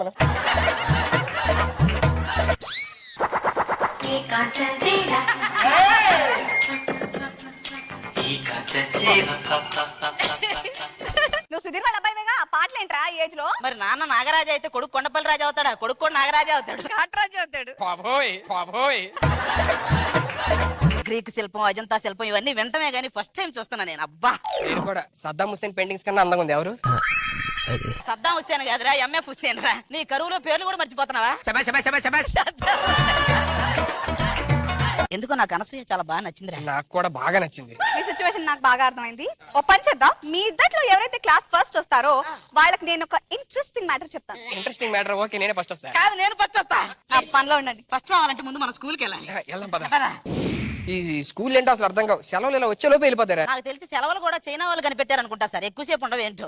మనం. నువ్వు సుధీర్ వాళ్ళ అబ్బాయివేగా, ఆ పాటలు ఏంట్రా ఈ ఏజ్ లో? మరి నాన్న నాగరాజు అయితే కొడుకు కొండపల్లి రాజు అవుతాడా? కొడుకు కూడా నాగరాజు అవుతాడు. కాట్రాజు అవుతాడు. బాబోయ్ బాబోయ్. గ్రీకు శిల్పం, అజంతా శిల్పం ఇవన్నీ వింటమే గానీ ఫస్ట్ టైం చూస్తున్నా నేను. అబ్బా, నేను కూడా సద్దాం హుస్సేన్ పెయింటింగ్స్ కన్నా అందంగా ఉంది. ఎవరు? సద్దాం హుస్సేన్ కాదురా, ఎంఎఫ్ హుస్సేన్ రా. నీ కరువులో పేర్లు కూడా మర్చిపోతున్నావా? ఎందుకో నాకు అనసూయ చాలా బాగా నచ్చిందిరా. నాకు కూడా బాగా నచ్చింది. ఈ సిచ్యువేషన్ నాకు బాగా అర్థమైంది. ఓ పని చేద్దాం, మీ ఇద్దట్లో ఎవరైతే క్లాస్ ఫస్ట్ వస్తారో వాళ్ళకి నేను ఒక ఇంట్రెస్టింగ్ మ్యాటర్ చెప్తాను. Interesting matter. ఓకే, నేనే ఫస్ట్ వస్తా. కాదు, నేను ఫస్ట్ వస్తా. నా పనిలో ఉండండి. ఫస్ట్ రావాలంటే ముందు మన స్కూల్కి వెళ్ళాలి. వెళ్దాం పద. ఈ స్కూల్ ఏంటో అసలు అర్థం కావు. సెలవులు ఇలా వచ్చే లోపు వెళ్ళిపోతారా? నాకు తెలిసి సెలవులు కూడా చైనా వాళ్ళు కనిపెట్టారు అనుకుంటా సార్. ఎక్కువసేపు ఉండవు ఏంటో.